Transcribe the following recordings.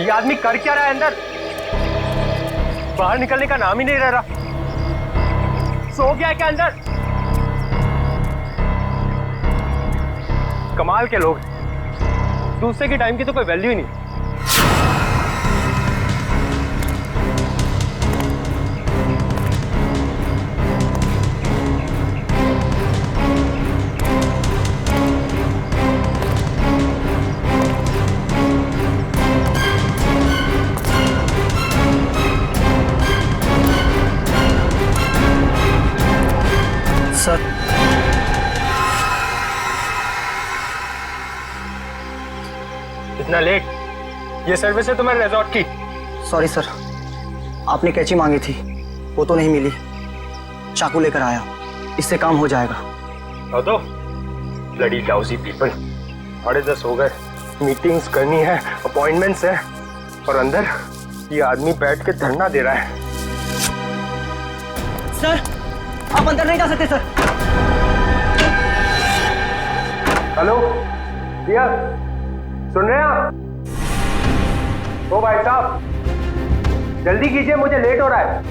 ये आदमी कर क्या रहा है अंदर? बाहर निकलने का नाम ही नहीं ले रहा। सो गया है क्या अंदर? कमाल के लोग, दूसरे के टाइम की तो कोई वैल्यू ही नहीं। सर, इतना लेट? ये सर्विस है तुम्हारे रिजॉर्ट की? सॉरी सर, आपने कैंची मांगी थी, वो तो नहीं मिली। चाकू लेकर आया, इससे काम हो जाएगा। तो ब्लडी लाउजी पीपल, 10:30 हो गए, मीटिंग्स करनी है, अपॉइंटमेंट्स है, और अंदर ये आदमी बैठ के धरना दे रहा है। सर, आप अंदर नहीं जा सकते सर। हेलो भैया, सुन रहे हैं आप? ओ भाई साहब, जल्दी कीजिए, मुझे लेट हो रहा है।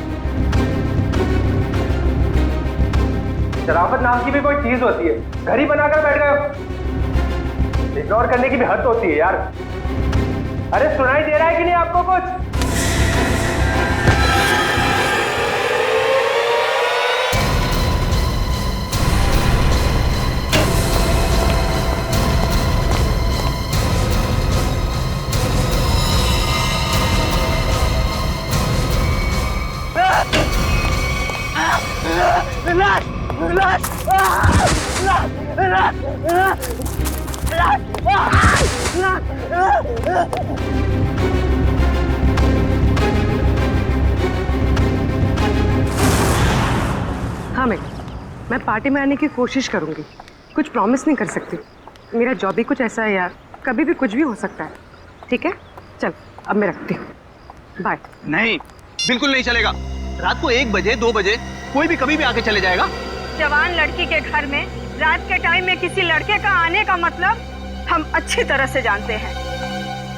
शराफत नाम की भी कोई चीज होती है, घर ही बनाकर बैठ गए हो। इग्नोर करने की भी हद होती है यार। अरे सुनाई दे रहा है कि नहीं आपको कुछ? हाँ मैं पार्टी में आने की कोशिश करूंगी। कुछ प्रॉमिस नहीं कर सकती, मेरा जॉब ही कुछ ऐसा है यार, कभी भी कुछ भी हो सकता है। ठीक है, चल अब मैं रखती हूँ, बाय। नहीं, बिल्कुल नहीं चलेगा। रात को 1 बजे 2 बजे कोई भी कभी भी आके चले जाएगा। जवान लड़की के घर में रात के टाइम में किसी लड़के का आने का मतलब हम अच्छी तरह से जानते हैं।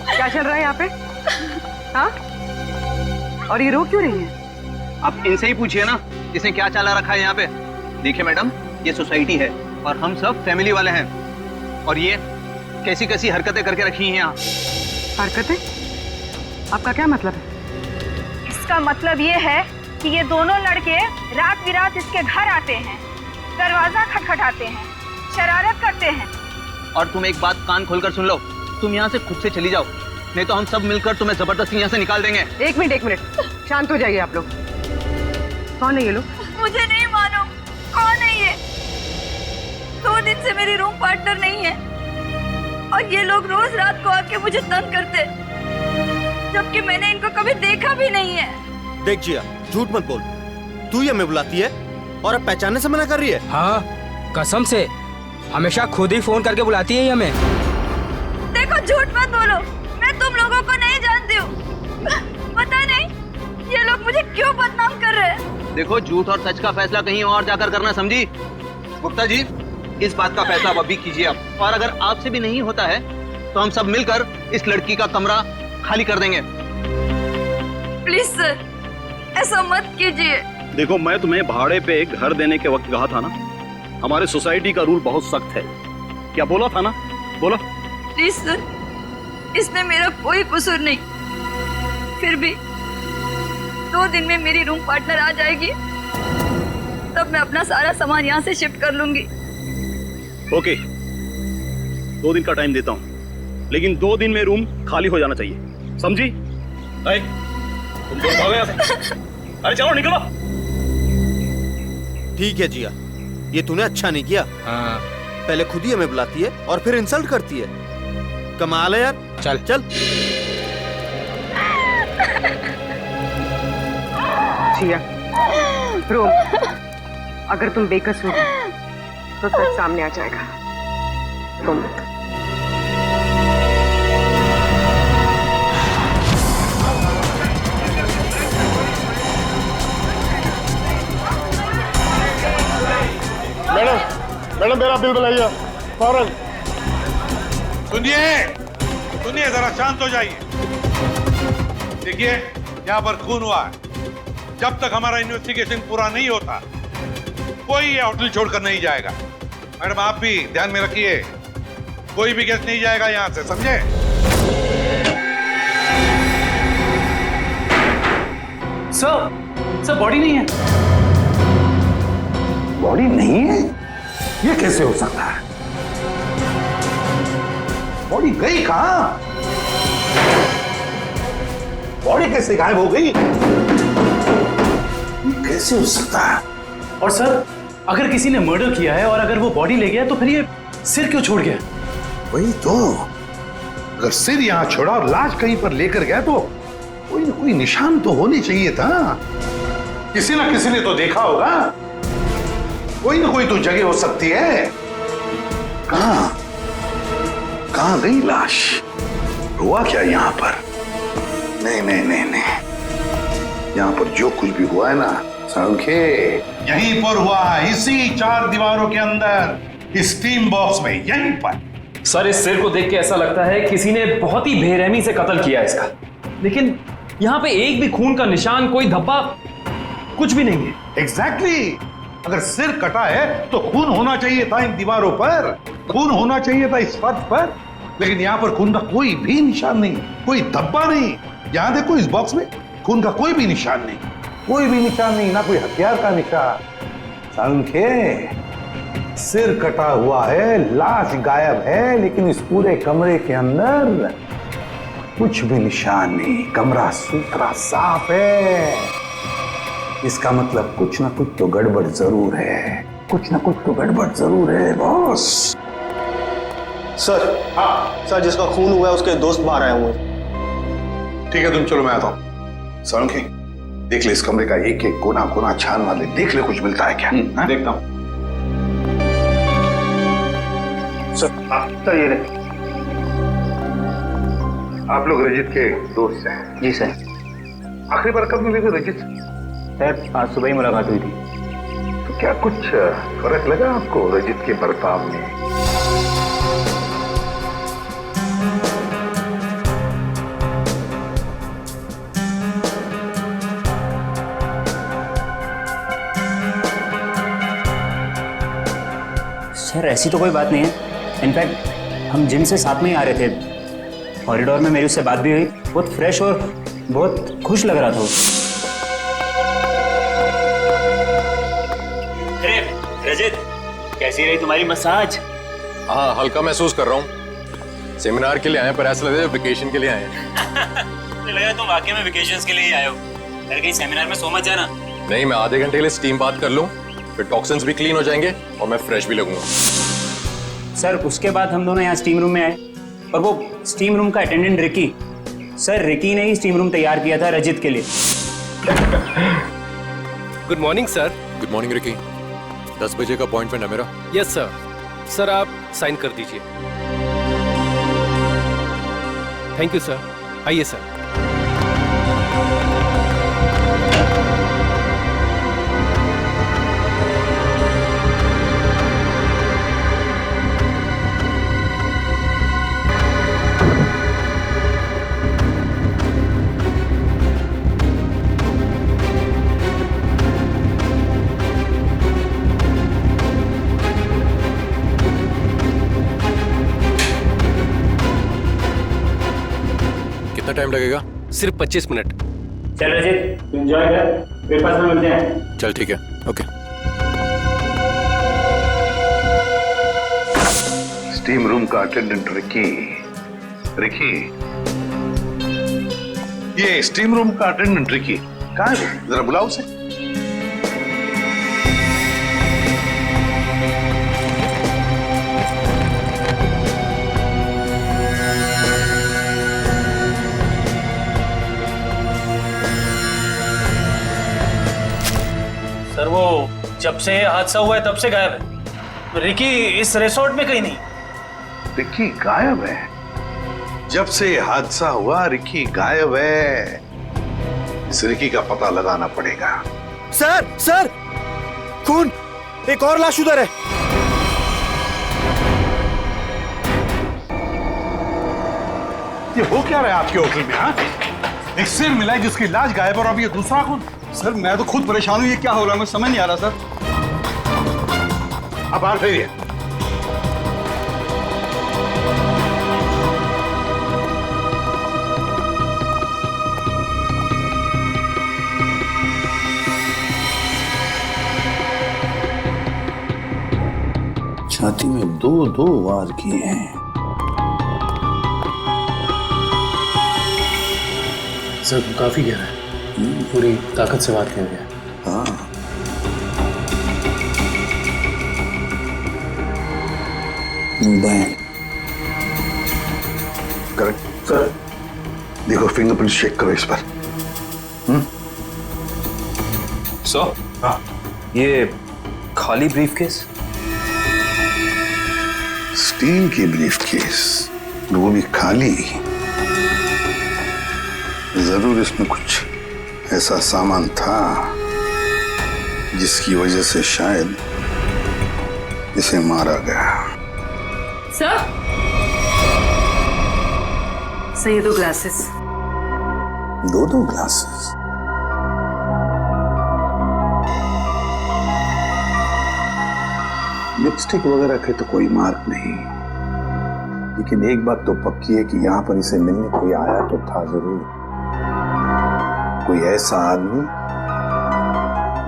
क्या चल रहा है यहाँ पे? हाँ, और ये रो क्यों रही है? आप इनसे ही पूछिए ना, इसने क्या चाला रखा है यहाँ पे। देखिए मैडम, ये सोसाइटी है और हम सब फैमिली वाले हैं, और ये कैसी कैसी हरकतें करके रखी हैं यहाँ। हरकतें? आपका क्या मतलब है? इसका मतलब ये है कि ये दोनों लड़के रात बिरात इसके घर आते हैं, दरवाजा खटखटाते हैं, शरारत करते हैं। और तुम एक बात कान खोलकर सुन लो, तुम यहाँ से खुद से चली जाओ, नहीं तो हम सब मिलकर तुम्हें जबरदस्ती यहाँ से निकाल देंगे। एक मिनट, शांत हो जाइए आप लोग। कौन है ये लोग? मुझे नहीं मालूम कौन है ये। 2 दिन से मेरी रूम पार्टनर नहीं है, और ये लोग रोज रात को आके मुझे तंग करते, जबकि मैंने इनको कभी देखा भी नहीं है। देख जिया, झूठ मत बोल, तू ये हमें बुलाती है और अब पहचानने से मना कर रही है। हाँ, कसम से हमेशा खुद ही फोन करके बुलाती है हमें। देखो, झूठ मत बोलो, मैं तुम लोगों को नहीं जानती हूँ। पता नहीं ये लोग मुझे क्यों बदनाम कर रहे हैं। देखो, झूठ और सच का फैसला कहीं और जाकर करना, समझी? गुप्ता जी, इस बात का फैसला अब अभी कीजिए आप, और अगर आपसे भी नहीं होता है तो हम सब मिलकर इस लड़की का कमरा खाली कर देंगे। प्लीज सर, ऐसा मत कीजिए। देखो, मैं तुम्हें भाड़े पे घर देने के वक्त कहा था ना, हमारे सोसाइटी का रूल बहुत सख्त है। क्या बोला था ना? बोला। प्लीज सर, इसमें मेरा कोई कसूर नहीं। फिर भी 2 दिन में मेरी रूम पार्टनर आ जाएगी, तब मैं अपना सारा सामान यहाँ से शिफ्ट कर लूंगी। ओके, 2 दिन का टाइम देता हूँ, लेकिन 2 दिन में रूम खाली हो जाना चाहिए, समझी? तुम दोनों भागो यहाँ से। अरे चलो निकलो। ठीक है जिया, ये तूने अच्छा नहीं किया। हाँ। पहले खुद ही हमें बुलाती है और फिर इंसल्ट करती है। कमाल है यार। चल चल। जिया, रूम, अगर तुम बेकसूर हो तो सच सामने आ जाएगा। तुम मैडम मेरा बिल बनाइए फौरन। सुनिए, जरा शांत हो जाइए। देखिए, यहाँ पर खून हुआ है। जब तक हमारा इन्वेस्टिगेशन पूरा नहीं होता, कोई ये होटल छोड़कर नहीं जाएगा। मैडम, आप भी ध्यान में रखिए, कोई भी गेस्ट नहीं जाएगा यहाँ से, समझे? सर बॉडी नहीं है। बॉडी नहीं है? ये कैसे हो सकता है? बॉडी गई कहां? बॉडी कैसे गायब हो गई? कैसे हो सकता है? और सर, अगर किसी ने मर्डर किया है और अगर वो बॉडी ले गया तो फिर ये सिर क्यों छोड़ गया? वही तो, अगर सिर यहां छोड़ा और लाश कहीं पर लेकर गया तो कोई ना कोई निशान तो होने चाहिए था। किसी ना किसी ने तो देखा होगा। कोई ना कोई तो जगह हो सकती है। कहां गई लाश? हुआ क्या यहां पर? नहीं नहीं नहीं नहीं, यहां पर जो कुछ भी हुआ है ना सांखे, यहीं पर हुआ है, इसी 4 दीवारों के अंदर, इस स्टीम बॉक्स में, यहीं पर। सर, इस सिर को देख के ऐसा लगता है किसी ने बहुत ही बेरहमी से कत्ल किया है इसका। लेकिन यहाँ पे एक भी खून का निशान, कोई धब्बा, कुछ भी नहीं है। एग्जैक्टली। अगर सिर कटा है तो खून होना चाहिए था इन दीवारों पर, खून होना चाहिए था इस फर्श पर, लेकिन यहाँ पर खून का कोई भी निशान नहीं, कोई धब्बा नहीं। यहाँ देखो, इस बॉक्स में खून का कोई भी निशान नहीं, कोई भी निशान नहीं, ना कोई हथियार का निशान। सांखे, सिर कटा हुआ है, लाश गायब है, लेकिन इस पूरे कमरे के अंदर कुछ भी निशान नहीं। कमरा सुथरा साफ है। इसका मतलब कुछ ना कुछ तो गड़बड़ जरूर है, कुछ ना कुछ तो गड़बड़ जरूर है बॉस। सर, हाँ सर, जिसका खून हुआ है उसके दोस्त बाहर आए हुए हैं। ठीक है, तुम चलो, मैं आता हूँ। सांखे, देख ले इस कमरे का एक एक कोना कोना छान मार ले, देख ले कुछ मिलता है क्या। देखता हूँ। सर, ये रहे। आप लोग रजित के दोस्त हैं? जी सर। आखिरी बार कब मिले थे रजित? सर, आज सुबह ही मुलाकात हुई थी। तो क्या कुछ फर्क लगा आपको रजित के बर्ताव में? सर, ऐसी तो कोई बात नहीं है। इनफैक्ट हम जिम से साथ में ही आ रहे थे। कॉरिडोर में मेरी उससे बात भी हुई। बहुत फ्रेश और बहुत खुश लग रहा था वो। अरे रजित, कैसी रही तुम्हारी मसाज? हाँ, हल्का महसूस कर रहा हूँ। सेमिनार के लिए आए पर ऐसा लग रहा है वेकेशन के लिए आए हैं। लग रहा है तुम वाकई में वेकेशंस के लिए ही आए हो। यार, कहीं सेमिनार में सो मत जाना। नहीं, मैं आधे घंटे के लिए स्टीम बात कर लूँ, फिर टॉक्सिन्स भी क्लीन हो जाएंगे और मैं फ्रेश भी लगूंगा। सर, उसके बाद हम दोनों यहाँ स्टीम रूम में आए और वो स्टीम रूम का अटेंडेंट रिकी, सर रिकी ने ही स्टीम रूम तैयार किया था रजित के लिए। Good morning sir. Good morning Ricky. 10 बजे का अपॉइंटमेंट है मेरा। Yes sir. सर, आप साइन कर दीजिए। Thank you sir. आइए सर। कितना टाइम लगेगा? सिर्फ 25 मिनट। चल रजित, तू एंजॉय कर, ब्रेकफास्ट में मिलते हैं। चल ठीक है, ओके। स्टीम रूम का अटेंडेंट रिकी। रिकी, ये स्टीम रूम का अटेंडेंट रिकी कहाँ है? जरा बुलाओ उसे। सर, वो जब से हादसा हुआ है तब से गायब है। रिकी इस रिसोर्ट में कहीं नहीं। रिकी गायब है? जब से हादसा हुआ रिकी गायब है। इस रिकी का पता लगाना पड़ेगा। सर, सर, खून, एक और लाश उधर है। ये हो क्या रहा है आपके होटल में? हाँ, एक सिर मिला है जिसकी लाश गायब और अब ये दूसरा खून। सर मैं तो खुद परेशान हूँ, ये क्या हो रहा है मुझे समझ नहीं आ रहा सर। अब बाहर फेरिए। छाती में दो वार किए हैं। सर काफी गहरा है, पूरी ताकत से वार किया गया। हाँ करेक्ट सर। देखो फिंगरप्रिंट चेक करो इस पर। सर हाँ ये खाली ब्रीफकेस? स्टील की ब्रीफकेस, वो भी खाली। जरूर इसमें कुछ ऐसा सामान था जिसकी वजह से शायद इसे मारा गया। सर ये 2 ग्लासेस। दो ग्लासेस? लिपस्टिक वगैरह के तो कोई मार्क नहीं, लेकिन एक बात तो पक्की है कि यहाँ पर इसे मिलने कोई आया तो था जरूर। कोई ऐसा आदमी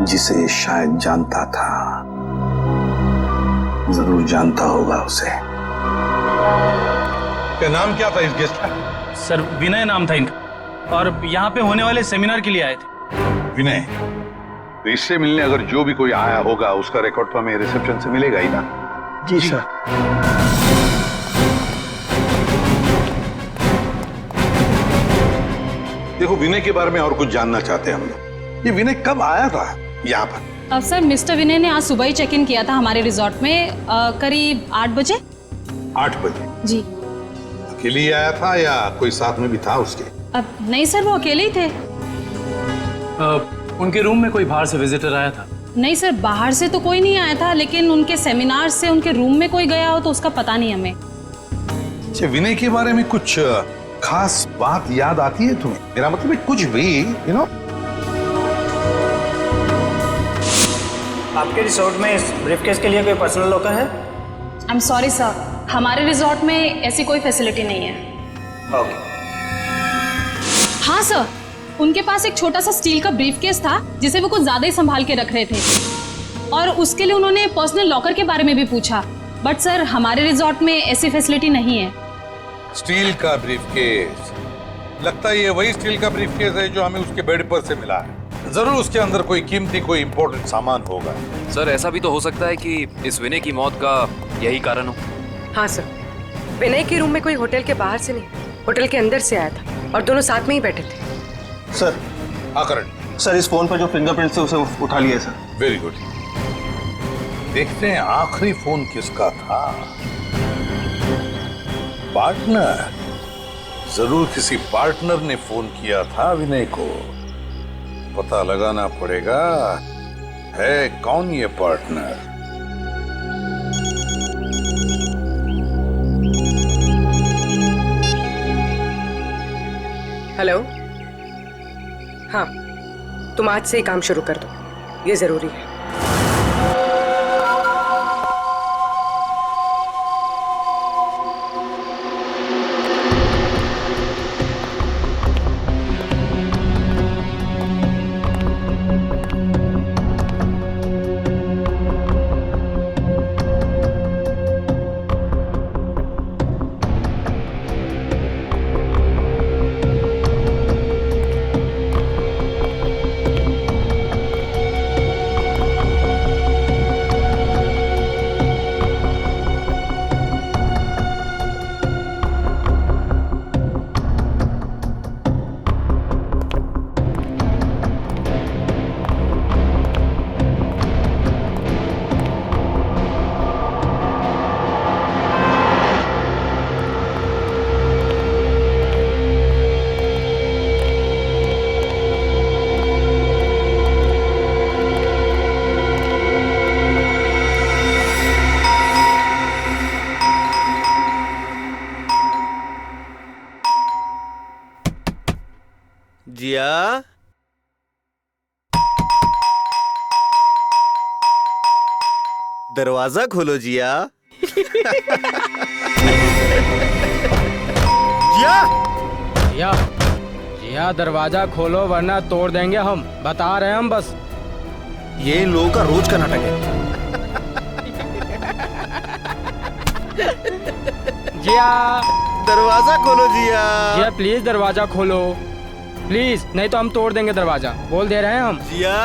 जिसे ये शायद जानता था, जरूर जानता होगा उसे। क्या नाम क्या था इस गेस्ट का? सर विनय नाम था इनका, और यहाँ पे होने वाले सेमिनार के लिए आए थे। विनय? तो इससे मिलने अगर जो भी कोई आया होगा उसका रिकॉर्ड तो हमें रिसेप्शन से मिलेगा ही ना? जी सर। देखो विनय के बारे में और कुछ जानना चाहते हैं हम लोग। ये विनय कब आया था यहाँ पर? अब सर मिस्टर विनय ने आज सुबह ही चेक इन किया था हमारे रिजॉर्ट में, करीब 8 बजे। 8 बजे? जी। अकेले ही आया था या कोई साथ में भी था उसके? अब नहीं सर, वो अकेले ही थे। उनके रूम में कोई बाहर से विजिटर आया था? नहीं सर, बाहर से तो कोई नहीं आया था, लेकिन उनके सेमिनार से उनके रूम में कोई गया हो तो उसका पता नहीं हमें। अच्छा, विनय के बारे में कुछ खास बात याद आती है तुम्हें? मेरा मतलब है कुछ भी, यू नो? आपके रिसोर्ट में इस ब्रीफकेस के लिए कोई पर्सनल लॉकर है? आई एम सॉरी सर, हमारे रिजॉर्ट में ऐसी कोई फैसिलिटी नहीं है। ओके। हाँ सर, उनके पास एक छोटा सा स्टील का ब्रीफकेस था जिसे वो कुछ ज्यादा ही संभाल के रख रहे थे, और उसके लिए उन्होंने पर्सनल लॉकर के बारे में भी पूछा, बट सर हमारे रिजॉर्ट में ऐसी फैसिलिटी नहीं है। स्टील का ब्रीफकेस? लगता है ये वही स्टील का ब्रीफकेस है जो हमें उसके बेड पर से मिला है। जरूर उसके अंदर कोई कीमती, कोई इंपॉर्टेंट सामान होगा। सर ऐसा भी तो हो सकता है कि इस विनय की मौत का यही कारण हो। हाँ सर, विनय के रूम में कोई होटल के बाहर से नहीं, होटल के अंदर से आया था, और दोनों साथ में ही बैठे थे। सर। हाँ करण। सर इस फोन पर जो फिंगरप्रिंट थे उसे उठा लिया सर। Very good. देखते हैं आखिरी फोन किसका था। पार्टनर? जरूर किसी पार्टनर ने फोन किया था विनय को। पता लगाना पड़ेगा है कौन ये पार्टनर। हेलो। हाँ, तुम आज से ही काम शुरू कर दो, ये जरूरी है। जिया, दरवाजा खोलो जिया। जिया, जिया, जिया दरवाजा खोलो वरना तोड़ देंगे हम, बता रहे हैं हम बस। ये इन लोगों का रोज का नाटक है। जिया, दरवाजा खोलो जिया। जिया प्लीज दरवाजा खोलो, प्लीज, नहीं तो हम तोड़ देंगे दरवाजा, बोल दे रहे हैं हम। जिया,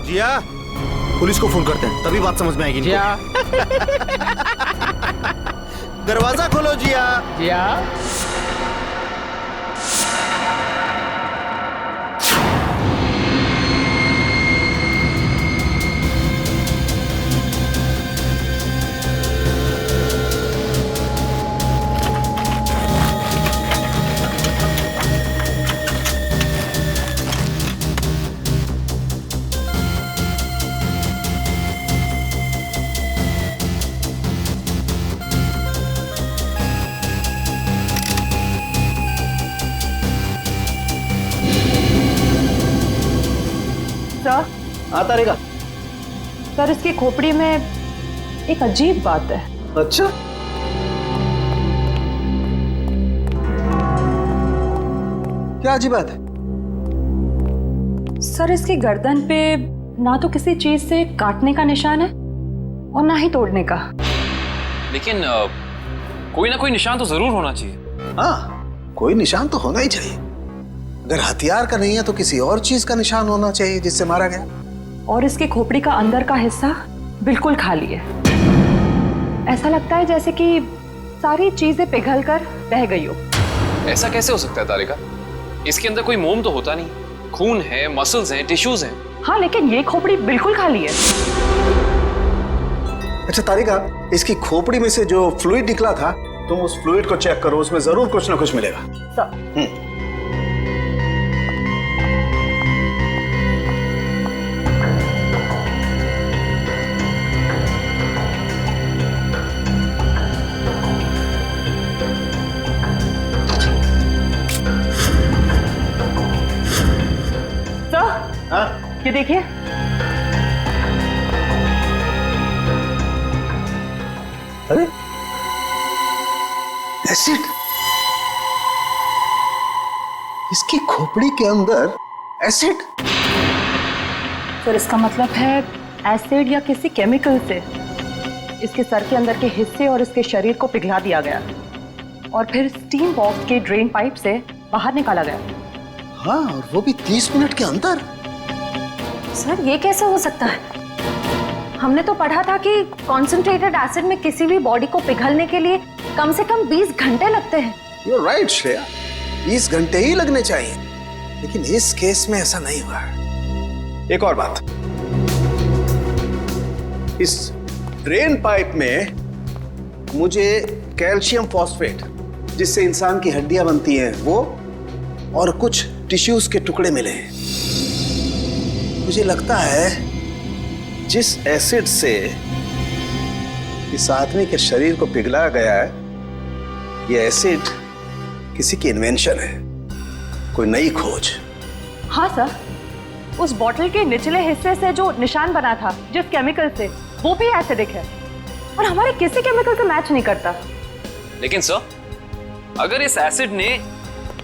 जिया, पुलिस को फोन करते हैं, तभी बात समझ में आएगी। जिया, दरवाजा खोलो जिया। जिया, सर, आता रहेगा। सर इसकी खोपड़ी में एक अजीब बात है। अच्छा, क्या अजीब बात है? सर इसकी गर्दन पे ना तो किसी चीज से काटने का निशान है और ना ही तोड़ने का। लेकिन कोई ना कोई निशान तो जरूर होना चाहिए। हाँ, कोई निशान तो होना ही चाहिए। अगर हथियार का नहीं है तो किसी और चीज का निशान होना चाहिए जिससे मारा गया। और इसकी खोपड़ी का अंदर का हिस्सा बिल्कुल खाली है। ऐसा लगता है जैसे कि सारी चीजें पिघलकर बह गई हो। ऐसा कैसे हो सकता है तारिका? इसके अंदर कोई मोम तो होता नहीं, खून है, मसल्स हैं, टिश्यूज हैं। हाँ, लेकिन ये खोपड़ी बिल्कुल खाली है। अच्छा तारिका, इसकी खोपड़ी में से जो फ्लूइड निकला था, तुम उस फ्लूइड को चेक करो, उसमें जरूर कुछ ना कुछ मिलेगा। सर, ये देखिए, अरे एसिड, इसकी खोपड़ी के अंदर एसिड। सर इसका मतलब है एसिड या किसी केमिकल से इसके सर के अंदर के हिस्से और इसके शरीर को पिघला दिया गया और फिर स्टीम बॉक्स के ड्रेन पाइप से बाहर निकाला गया। हाँ, और वो भी 30 मिनट के अंदर। सर ये कैसे हो सकता है? हमने तो पढ़ा था कि कॉन्सेंट्रेटेड एसिड में किसी भी बॉडी को पिघलने के लिए कम से कम 20 घंटे लगते हैं। You're right, श्रेया, 20 घंटे ही लगने चाहिए, लेकिन इस केस में ऐसा नहीं हुआ। एक और बात, इस ड्रेन पाइप में मुझे कैल्शियम फॉस्फेट, जिससे इंसान की हड्डियां बनती हैं, वो और कुछ टिश्यूज के टुकड़े मिले हैं। मुझे लगता है जिस एसिड से इस आदमी के शरीर को पिघलाया गया है, ये एसिड किसी की इन्वेंशन है, कोई नई खोज। हाँ सर, उस बॉटल के निचले हिस्से से जो निशान बना था जिस केमिकल से, वो भी एसिडिक है और हमारे किसी केमिकल से मैच नहीं करता। लेकिन सर, अगर इस एसिड ने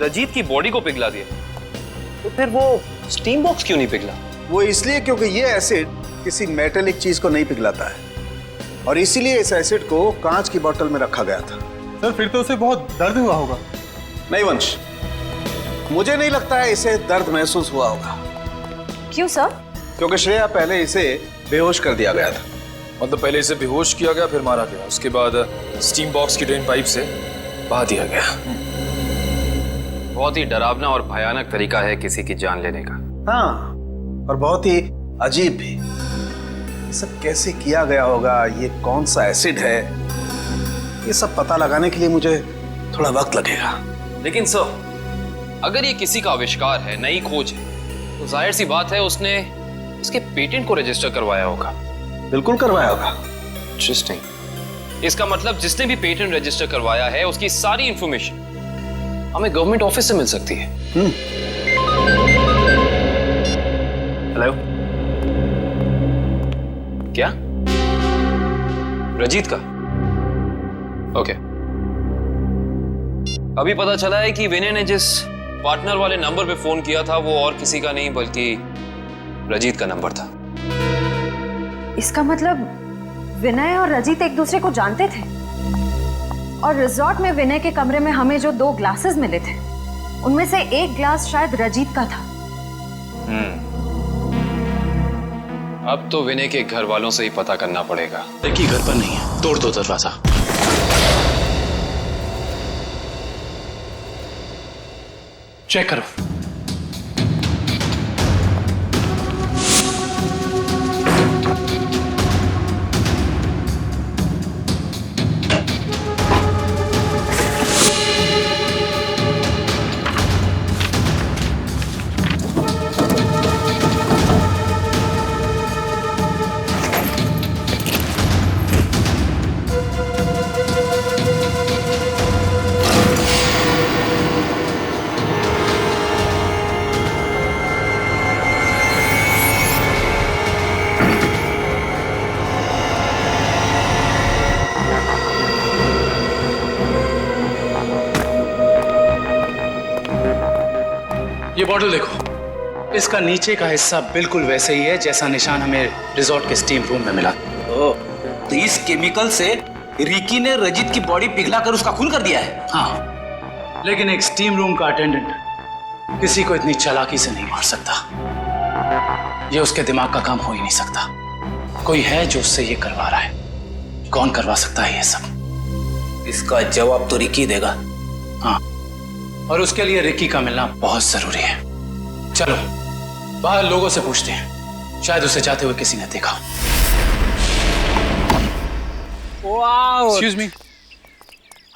रजीत की बॉडी को पिघला दिया तो फिर वो स्टीम बॉक्स क्यों नहीं पिघला? वो इसलिए क्योंकि ये एसिड किसी मेटेलिक चीज को नहीं पिघलाता है और इसीलिए इस एसिड को कांच की बोतल में रखा गया था। सर फिर तो उसे बहुत दर्द हुआ होगा। नहीं वंश, मुझे नहीं लगता है इसे दर्द महसूस हुआ होगा। क्यों सर? क्योंकि श्रेया, पहले इसे बेहोश कर दिया गया था। मतलब पहले इसे बेहोश किया गया, फिर मारा गया, उसके बाद स्टीम बॉक्स की ड्रेन पाइप से बहा दिया गया। बहुत ही डरावना और भयानक तरीका है किसी की जान लेने का। हाँ, और बहुत ही अजीब भी। ये सब कैसे किया गया होगा, ये कौन सा एसिड है, ये सब पता लगाने के लिए मुझे थोड़ा वक्त लगेगा। लेकिन सर, अगर ये किसी का आविष्कार है, नई खोज है, तो जाहिर सी बात है उसने इसके पेटेंट को रजिस्टर करवाया होगा। बिल्कुल करवाया होगा। इंटरेस्टिंग। इसका मतलब जिसने भी पेटेंट रजिस्टर करवाया है उसकी सारी इंफॉर्मेशन हमें गवर्नमेंट ऑफिस से मिल सकती है। हेलो, क्या? रजीत का? ओके। अभी पता चला है कि विनय ने जिस पार्टनर वाले नंबर पे फोन किया था वो और किसी का नहीं बल्कि रजीत का नंबर था। इसका मतलब विनय और रजीत एक दूसरे को जानते थे और रिजॉर्ट में विनय के कमरे में हमें जो 2 ग्लासेस मिले थे उनमें से एक ग्लास शायद रजीत का था। अब तो विनय के घर वालों से ही पता करना पड़ेगा। देखिए घर पर नहीं है, तोड़ दो दरवाजा। चेक करो। ये बॉटल देखो, इसका नीचे का हिस्सा बिल्कुल वैसे ही है जैसा निशान हमें रिजॉर्ट के स्टीम रूम में मिला। तो इस केमिकल से रिकी ने रजीत की बॉडी पिघलाकर उसका खून कर दिया है। हाँ, लेकिन एक स्टीम रूम का अटेंडेंट किसी को इतनी चालाकी से नहीं मार सकता। ये उसके दिमाग का काम हो ही नहीं सकता। कोई है जो उससे ये करवा रहा है। कौन करवा सकता है ये सब? इसका जवाब तो रिकी देगा। हाँ, और उसके लिए रिकी का मिलना बहुत जरूरी है। चलो बाहर लोगों से पूछते हैं, शायद उसे जाते हुए किसी ने देखा। एक्सक्यूज मी,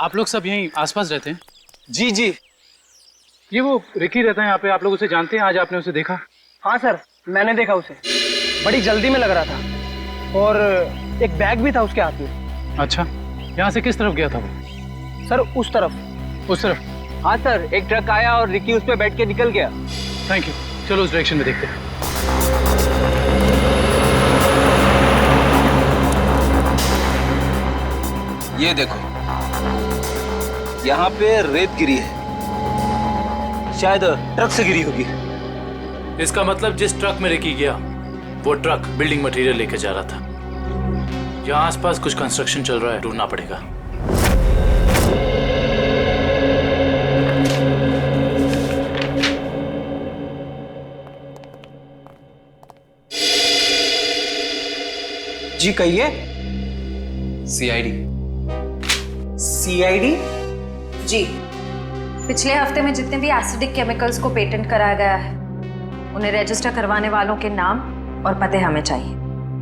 आप लोग सब यहीं आसपास रहते हैं? जी जी। ये वो रिकी रहता है यहाँ पे, आप लोग उसे जानते हैं? आज आपने उसे देखा? हाँ सर, मैंने देखा उसे। बड़ी जल्दी में लग रहा था और एक बैग भी था उसके हाथ में। अच्छा, यहाँ से किस तरफ गया था वो? सर उस तरफ। उस तरफ? हाँ सर, एक ट्रक आया और रिकी उस पे बैठ के निकल गया। थैंक यू, चलो उस डायरेक्शन में देखते हैं। ये देखो, यहाँ पे रेत गिरी है, शायद ट्रक से गिरी होगी। इसका मतलब जिस ट्रक में रिकी गया वो ट्रक बिल्डिंग मटेरियल लेके जा रहा था। यहाँ आसपास कुछ कंस्ट्रक्शन चल रहा है, ढूंढना पड़ेगा। जी कहिए। सीआईडी। सीआईडी? जी, पिछले हफ्ते में जितने भी एसिडिक केमिकल्स को पेटेंट कराया गया है उन्हें रजिस्टर करवाने वालों के नाम और पते हमें चाहिए।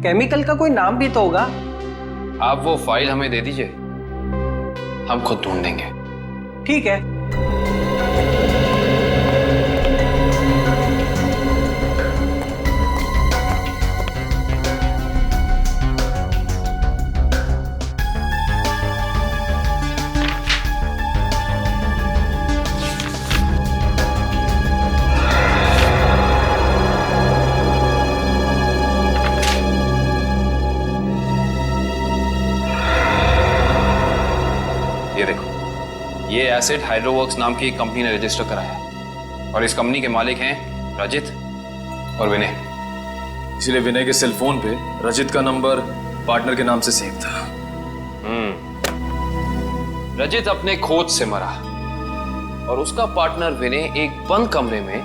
केमिकल का कोई नाम भी तो होगा। आप वो फाइल हमें दे दीजिए, हम खुद ढूंढ देंगे। ठीक है। ये देखो, ये एसिड हाइड्रोवर्क्स नाम की एक कंपनी ने रजिस्टर कराया है और इस कंपनी के मालिक हैं रजित और विनय। इसलिए विनय के सेल फोन पे रजित का नंबर पार्टनर के नाम से सेव था। रजित अपने खोज से मरा और उसका पार्टनर विनय एक बंद कमरे में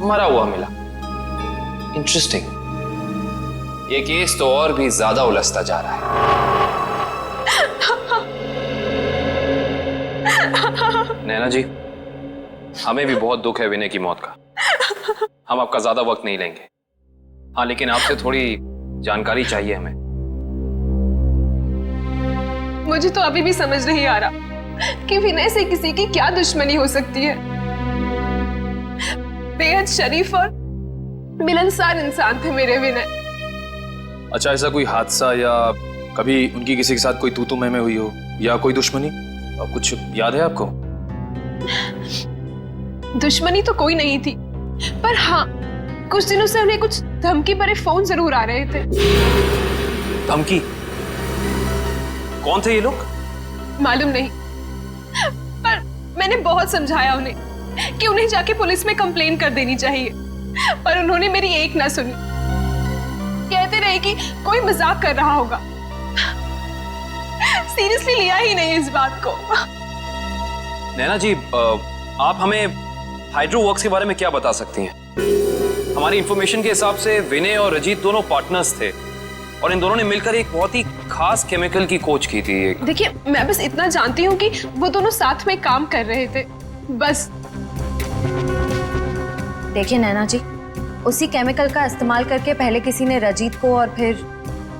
मरा हुआ मिला। इंटरेस्टिंग। ये केस तो और भी ज्यादा उलझता जा रहा है। नैना जी, हमें भी बहुत दुख है विनय की मौत का। हम आपका ज्यादा वक्त नहीं लेंगे। हाँ, लेकिन आपसे थोड़ी जानकारी चाहिए हमें। मुझे तो अभी भी समझ नहीं आ रहा कि विनय से किसी की क्या दुश्मनी हो सकती है। बेहद शरीफ और मिलनसार इंसान थे मेरे विनय। अच्छा, ऐसा कोई हादसा या कभी उनकी किसी के साथ कोई तू-तू मैं हुई हो या कोई दुश्मनी, कुछ याद है आपको? दुश्मनी तो कोई नहीं थी, पर हाँ कुछ दिनों से उन्हें कुछ धमकी भरे फोन जरूर आ रहे थे। धमकी? कौन थे ये लोग? मालूम नहीं, पर मैंने बहुत समझाया उन्हें कि उन्हें जाके पुलिस में कंप्लेन कर देनी चाहिए, पर उन्होंने मेरी एक ना सुनी। कहते रहे कि कोई मजाक कर रहा होगा, सीरियसली लिया ही नहीं इस बात को। नैना जी, आप हमें हाइड्रो वर्क्स के बारे में क्या बता सकती हैं? हमारी इंफॉर्मेशन के हिसाब से विनय और रजीत दोनों पार्टनर्स थे और इन दोनों ने मिलकर एक बहुत ही खास केमिकल की खोज की थी। देखिए, मैं बस इतना जानती हूँ कि वो दोनों साथ में काम कर रहे थे, बस। देखिए नैना जी, उसी केमिकल का इस्तेमाल करके पहले किसी ने रजीत को और फिर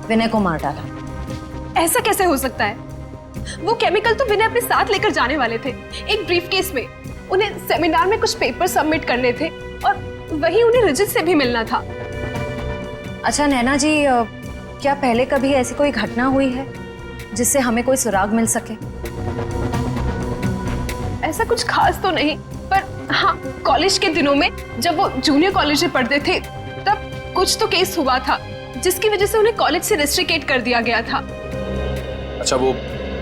विनय को मार डाला। ऐसा कैसे हो सकता है? वो केमिकल तो विनय अपने साथ लेकर जाने वाले थे, एक ब्रीफकेस में। उन्हें सेमिनार में कुछ पेपर सबमिट करने थे और वहीं उन्हें रजत से भी मिलना था। अच्छा नैना जी, क्या पहले कभी ऐसी कोई घटना हुई है जिससे हमें कोई सुराग मिल सके? ऐसा कुछ खास तो नहीं, पर हाँ कॉलेज के दिनों में जब वो जूनियर कॉलेज में पढ़ते थे तब कुछ तो केस हुआ था जिसकी वजह से उन्हें कॉलेज से रेस्ट्रिकेट कर दिया गया था। अच्छा, वो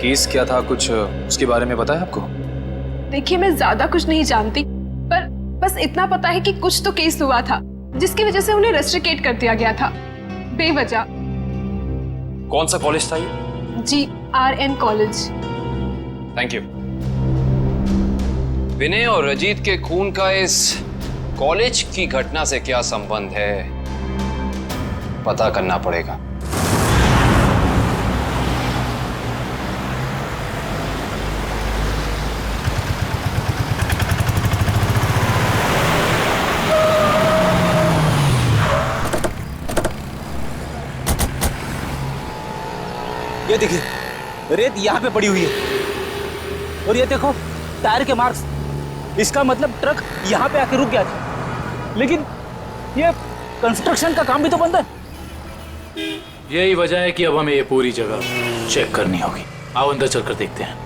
केस क्या था, कुछ उसके बारे में पता है आपको? देखिए, मैं ज्यादा कुछ नहीं जानती, पर बस इतना पता है कि कुछ तो केस हुआ था जिसकी वजह से उन्हें रेस्ट्रिकेट कर दिया गया था बेवजह। कौन सा कॉलेज था ये? GRN college. Thank you. Vinay और रजीत के खून का इस कॉलेज की घटना से क्या संबंध है, पता करना पड़ेगा। ये देखिए, रेत यहाँ पे पड़ी हुई है और ये देखो टायर के मार्क्स। इसका मतलब ट्रक यहाँ पे आके रुक गया था, लेकिन ये कंस्ट्रक्शन का काम भी तो बंद है। यही वजह है कि अब हमें ये पूरी जगह चेक करनी होगी। आओ अंदर चलकर देखते हैं।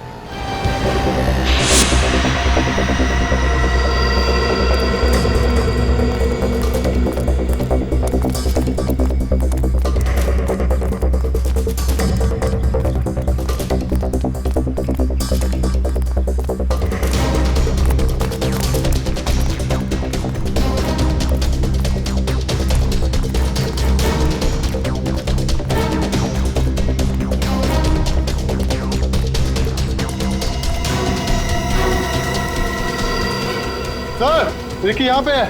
सर, रिकी यहाँ पे है।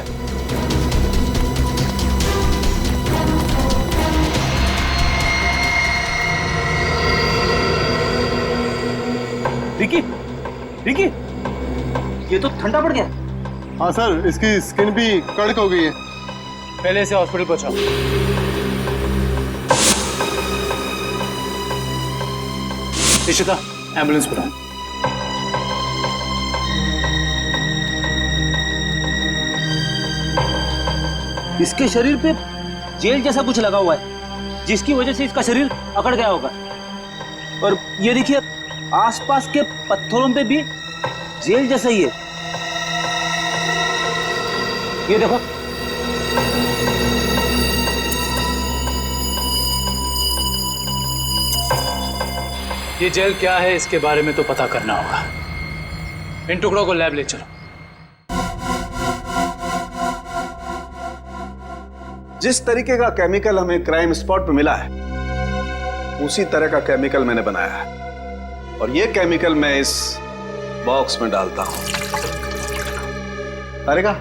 रिकी, रिकी, ये तो ठंडा पड़ गया। हाँ सर, इसकी स्किन भी कड़क हो गई है। पहले इसे हॉस्पिटल पहुंचाओ। इशिता, एम्बुलेंस बुलाओ। इसके शरीर पे जेल जैसा कुछ लगा हुआ है, जिसकी वजह से इसका शरीर अकड़ गया होगा। और ये देखिए, आसपास के पत्थरों पे भी जेल जैसा ही है। ये देखो, ये जेल क्या है इसके बारे में तो पता करना होगा। इन टुकड़ों को लैब ले चलो। जिस तरीके का केमिकल हमें क्राइम स्पॉट पे मिला है, उसी तरह का केमिकल मैंने बनाया है और ये केमिकल मैं इस बॉक्स में डालता हूं। अरे का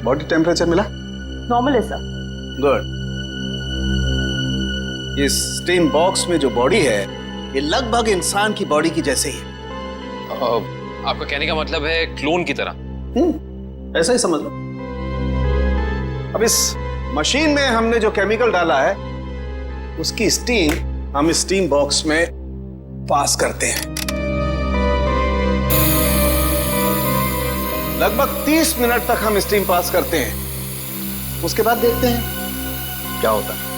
बॉडी टेम्परेचर मिला? नॉर्मल है सर। गुड। इस स्टीम बॉक्स में जो बॉडी है, ये लगभग इंसान की बॉडी की जैसे ही है। आपका कहने का मतलब है क्लोन की तरह? ऐसा ही समझ लो। अब इस मशीन में हमने जो केमिकल डाला है, उसकी स्टीम हम स्टीम बॉक्स में पास करते हैं। लगभग 30 मिनट तक हम स्टीम पास करते हैं। उसके बाद देखते हैं क्या होता है।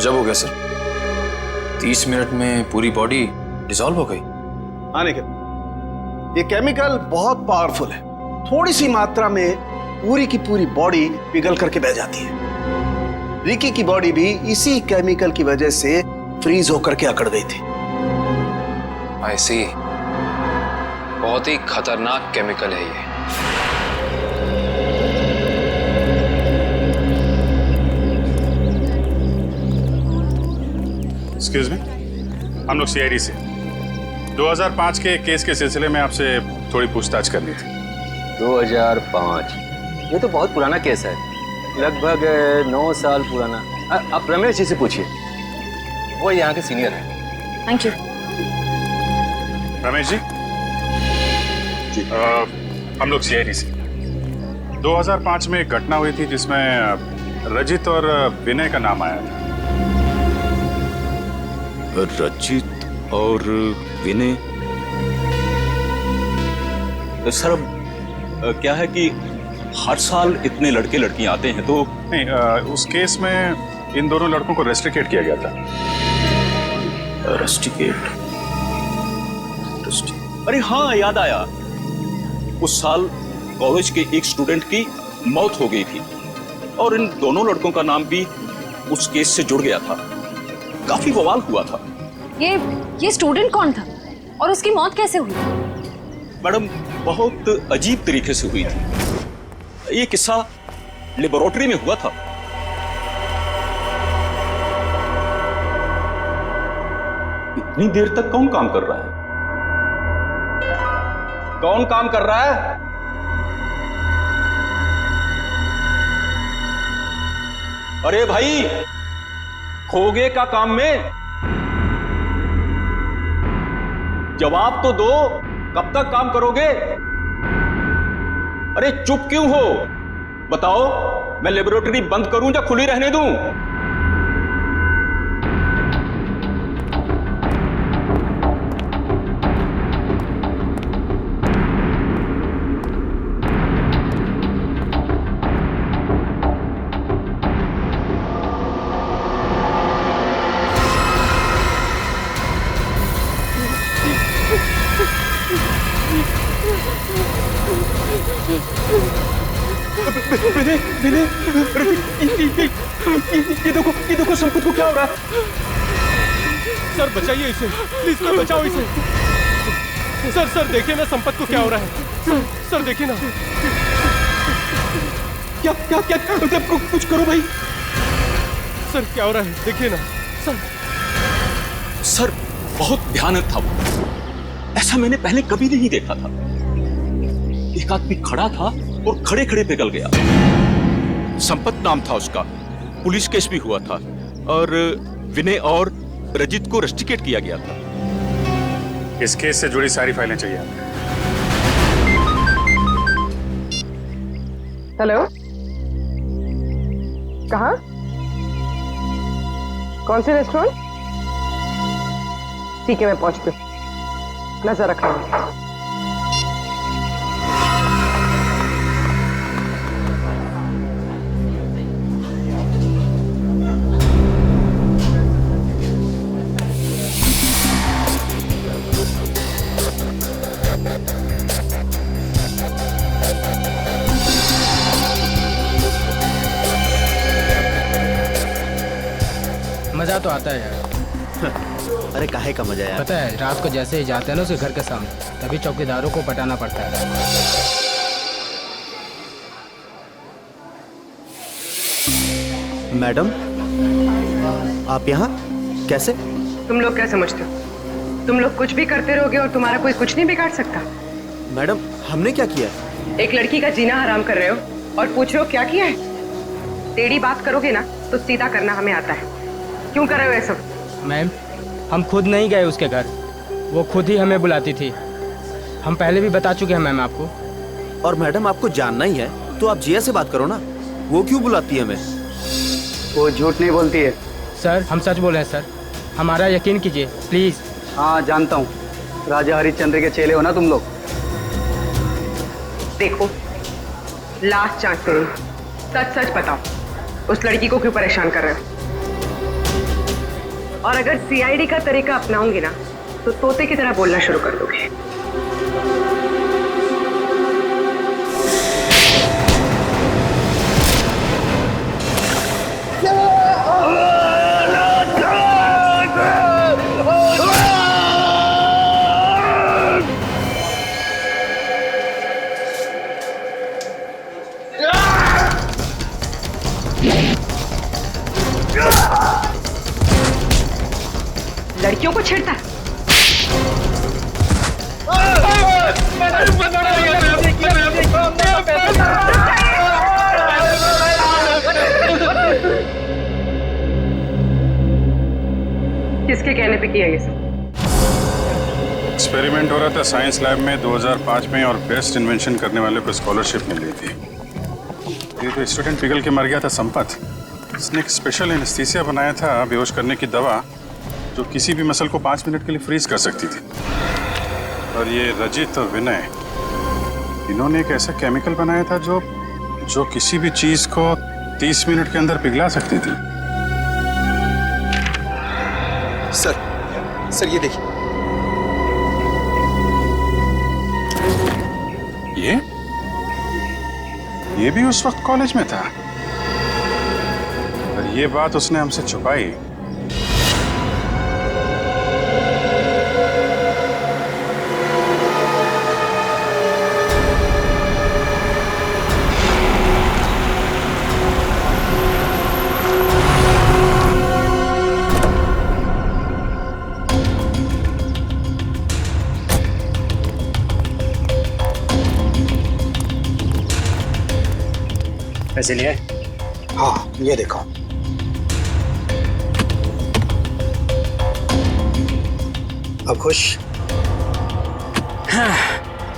अजब हो गया सर, 30 मिनट में पूरी बॉडी डिसॉल्व हो गई। हाँ निखिल, ये केमिकल बहुत पावरफुल है। थोड़ी सी मात्रा में पूरी की पूरी बॉडी पिघल करके बह जाती है। रिकी की बॉडी भी इसी केमिकल की वजह से फ्रीज होकर के अकड़ गई थी। आई सी, बहुत ही खतरनाक केमिकल है ये। एक्सक्यूज मी, हम लोग सीआईडी से 2005 के केस के सिलसिले में आपसे थोड़ी पूछताछ करनी थी। 2005? ये तो बहुत पुराना केस है, लगभग 9 साल पुराना। आप रमेश जी से पूछिए, वो यहाँ के सीनियर हैं। Thank you. रमेश जी, हम लोग सीआईडी से 2005 में एक घटना हुई थी जिसमें रजित और विनय का नाम आया था। रजित और विनय? सर अब क्या है कि हर साल इतने लड़के लड़कियां आते हैं तो नहीं, उस केस में इन दोनों लड़कों को रेस्ट्रिकेट किया गया था। रेस्ट्रिकेट? अरे हाँ, याद आया, उस साल कॉलेज के एक स्टूडेंट की मौत हो गई थी और इन दोनों लड़कों का नाम भी उस केस से जुड़ गया था। काफी बवाल हुआ था। ये स्टूडेंट कौन था और उसकी मौत कैसे हुई? मैडम, बहुत अजीब तरीके से हुई थी। ये किस्सा लेबोरेटरी में हुआ था। इतनी देर तक कौन काम कर रहा है? कौन काम कर रहा है? अरे भाई, खोगे का काम में जवाब तो दो, कब तक काम करोगे? अरे चुप क्यों हो? बताओ, मैं लेबोरेटरी बंद करूं या खुली रहने दूं? ये देखो संपत को क्या हो रहा है? सर बचाइए इसे, प्लीज सर बचाओ इसे। सर देखिए ना संपत को क्या हो रहा है। सर देखिए ना। क्या कुछ करो भाई। सर क्या हो रहा है, देखिए ना। सर बहुत भयानक था वो, ऐसा मैंने पहले कभी नहीं देखा था। एक आदमी खड़ा था और खड़े खड़े पिघल गया। संपत नाम था उसका, पुलिस केस भी हुआ था और विनय और रजित को रेस्ट्रिकेट किया गया था। इस केस से जुड़ी सारी फाइलें चाहिए। हेलो, कहाँ? कौन से रेस्टोरेंट? ठीक है, मैं पहुंचती हूँ, नजर रखना। मजा तो आता है यार। अरे काहे का मजा यार? पता है, रात को जैसे ही जाते हैं ना उसके घर के सामने, तभी चौकीदारों को पटाना पड़ता है। मैडम, आप यहाँ कैसे? तुम लोग क्या समझते हो? तुम लोग कुछ भी करते रहोगे और तुम्हारा कोई कुछ नहीं बिगाड़ सकता। मैडम, हमने क्या किया? एक लड़की का जीना हराम कर रहे हो और पूछ रहे हो क्या किया है? टेढ़ी बात करोगे ना तो सीधा करना हमें आता है। क्यों कर रहे हो ये सब? मैम, हम खुद नहीं गए उसके घर, वो खुद ही हमें बुलाती थी। हम पहले भी बता चुके हैं मैम आपको। और मैडम, आपको जानना ही है तो आप जिया से बात करो ना, वो क्यों बुलाती है हमें? वो झूठ नहीं बोलती है। सर हम सच बोल रहे हैं सर, हमारा यकीन कीजिए प्लीज। हाँ जानता हूँ, राजा हरिश्चंद्र के चेले हो ना तुम लोग। देखो, लास्ट चांस करो, सच सच बताओ, उस लड़की को क्यों परेशान कर रहे हो? और अगर सीआईडी का तरीका अपनाऊंगी ना तो तोते की तरह बोलना शुरू कर दोगे। लड़कियों को छेड़ता है। किसके कहने पे किया ये सब? एक्सपेरिमेंट हो रहा था साइंस लैब में 2005 में और बेस्ट इन्वेंशन करने वाले को स्कॉलरशिप मिल रही थी। ये तो स्टूडेंट पिघल के मर गया था संपत। इसने एक स्पेशल एनेस्थीसिया बनाया था बेहोश करने की दवा जो किसी भी मसल को 5 मिनट के लिए फ्रीज कर सकती थी। और ये रजित और विनय इन्होंने एक ऐसा केमिकल बनाया था जो किसी भी चीज को 30 मिनट के अंदर पिघला सकती थी। सर ये देखिए। ये भी उस वक्त कॉलेज में था और ये बात उसने हमसे छुपाई। पैसे लिए? हाँ, ये देखो। अब खुश?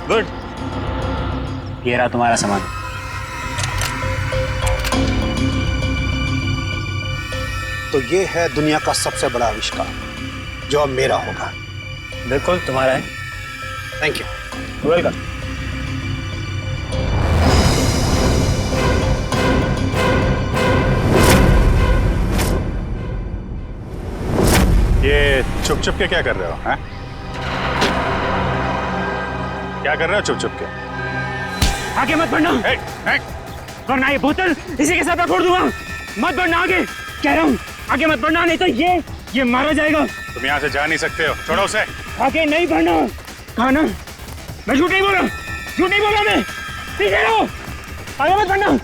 गुड। ये रहा तुम्हारा सामान। तो ये है दुनिया का सबसे बड़ा आविष्कार जो अब मेरा होगा। बिल्कुल तुम्हारा है। Thank you. वेलकम। ये चुप चुप के क्या कर रहे हो? हैं? क्या कर रहे हो चुप चुप के? आगे मत बढ़ना, वरना ये बोतल इसी के साथ मैं फोड़ दूंगा। मत बढ़ना आगे, कह रहा हूँ आगे मत बढ़ना, नहीं तो ये मारा जाएगा। तुम यहाँ से जा नहीं सकते हो, छोड़ो उसे। आगे नहीं बढ़ना। कहा ना, मैं झूठ नहीं बोला मैं। पीछे रहो, आगे मत बढ़ना।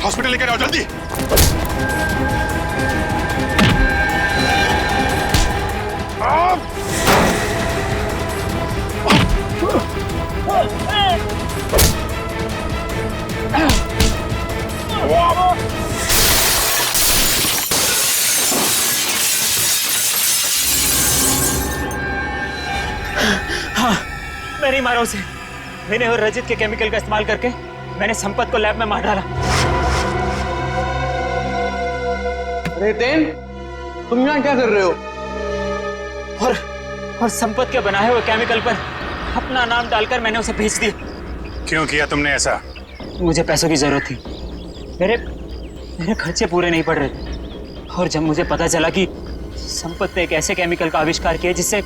हॉस्पिटल लेकर आओ जल्दी। हाँ, मैं नहीं मारा उसे। मैंने और रजित के केमिकल का इस्तेमाल करके मैंने संपत को लैब में मार डाला। रेतेन, तुम यहाँ क्या कर रहे हो? और संपत के बनाए हुए केमिकल पर अपना नाम डालकर मैंने उसे भेज दिया। क्यों किया तुमने ऐसा? मुझे पैसों की जरूरत थी। मेरे खर्चे पूरे नहीं पड़ रहे थे। और जब मुझे पता चला कि संपत ने एक ऐसे केमिकल का आविष्कार किया जिससे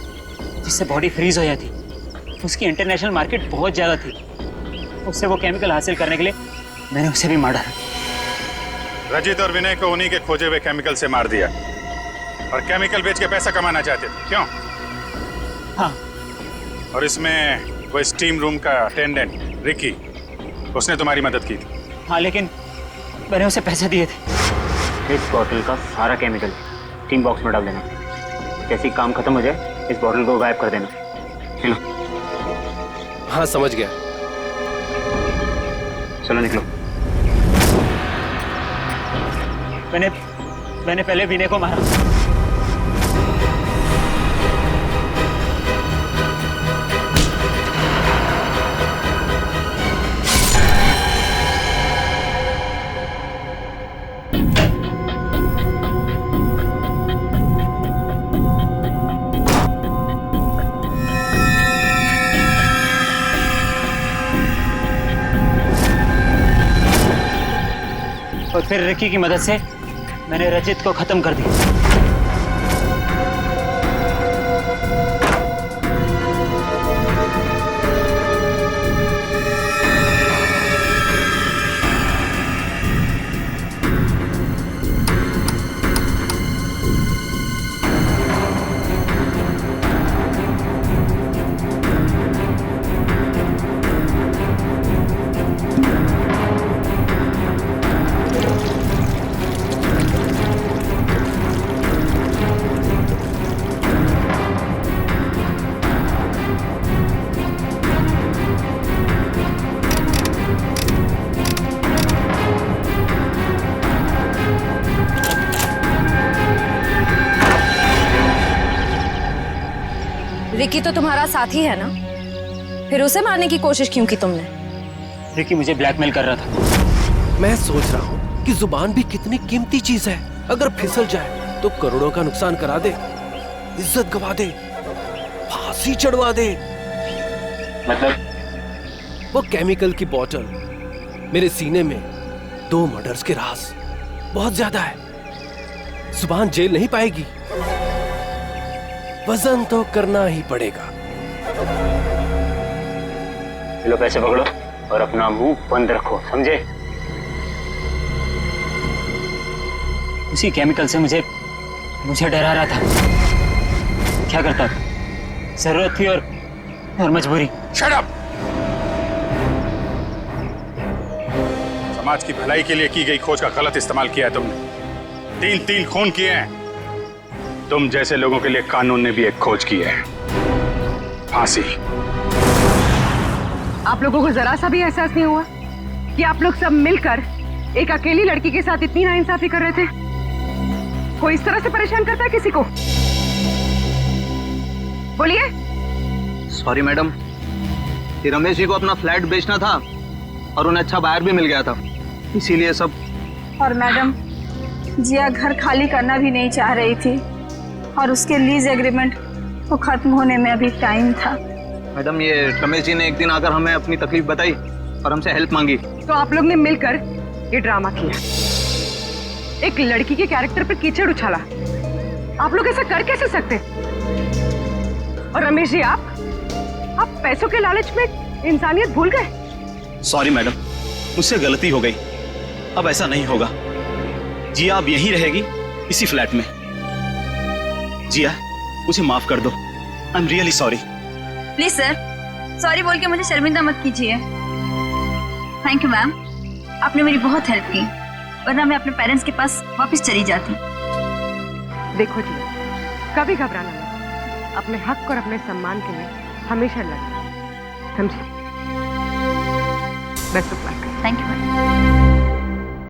बॉडी फ्रीज हो जाती, उसकी इंटरनेशनल मार्केट बहुत ज्यादा थी। उससे वो केमिकल हासिल करने के लिए मैंने उसे भी मार डाला। रजित और विनय को उन्हीं के खोजे हुए केमिकल से मार दिया और केमिकल बेच के पैसा कमाना चाहते थे, क्यों? हाँ। और इसमें वो स्टीम रूम का अटेंडेंट रिकी, उसने तुम्हारी मदद की थी। हाँ, लेकिन मैंने उसे पैसे दिए थे। इस बॉटल का सारा केमिकल टीम बॉक्स में डाल देना। जैसे ही काम खत्म हो जाए इस बॉटल को गायब कर देना। चलो। हाँ, समझ गया। चलो निकलो। मैंने पहले विनय को मारा। और फिर रिकी की मदद से मैंने रचित को खत्म कर दिया। रिकी तो तुम्हारा साथी है ना, फिर उसे मारने की कोशिश क्यों की तुमने? रिकी मुझे ब्लैकमेल कर रहा था। मैं सोच रहा हूँ कि जुबान भी कितनी कीमती चीज है, अगर फिसल जाए तो करोड़ों का नुकसान करा दे, इज्जत गवा दे, फांसी चढ़वा दे। मतलब? वो केमिकल की बोतल मेरे सीने में 2 मर्डर्स के राज बहुत ज्यादा है। जुबान जेल नहीं पाएगी, वजन तो करना ही पड़ेगा। लो पैसे पकड़ो और अपना मुंह बंद रखो, समझे? उसी केमिकल से मुझे डरा रहा था। क्या करता? जरूरत थी और मजबूरी। Shut up! समाज की भलाई के लिए की गई खोज का गलत इस्तेमाल किया है तुमने। 3 खून किए हैं। तुम जैसे लोगों के लिए कानून ने भी एक खोज की है, फांसी। आप लोगों को जरा सा भी एहसास नहीं हुआ कि आप लोग सब मिलकर एक अकेली लड़की के साथ इतनी नाइंसाफी कर रहे थे? कोई इस तरह से परेशान करता है किसी को? बोलिए। सॉरी मैडम, ये रमेश जी को अपना फ्लैट बेचना था और उन्हें अच्छा बायर भी मिल गया था, इसीलिए सब। और मैडम, जिया घर खाली करना भी नहीं चाह रही थी और उसके लीज एग्रीमेंट को खत्म होने में अभी टाइम था। मैडम, ये रमेश जी ने एक दिन आकर हमें अपनी तकलीफ बताई और हमसे हेल्प मांगी। तो आप लोग ने मिलकर ये ड्रामा किया, एक लड़की के कैरेक्टर पर कीचड़ उछाला। आप लोग ऐसा कर कैसे सकते? और रमेश जी, आप पैसों के लालच में इंसानियत भूल गए। सॉरी मैडम, मुझसे गलती हो गई, अब ऐसा नहीं होगा। जिया अब यहीं रहेगी, इसी फ्लैट में। जिया, मुझे माफ कर दो। I am really sorry. Please sir, sorry बोल के मुझे शर्मिंदा मत कीजिए। थैंक यू मैम, आपने मेरी बहुत हेल्प की, वरना मैं अपने पेरेंट्स के पास वापस चली जाती। देखो जी, कभी घबराना नहीं, अपने हक और अपने सम्मान के लिए हमेशा लड़ना, समझे? Best of luck. Thank you ma'am.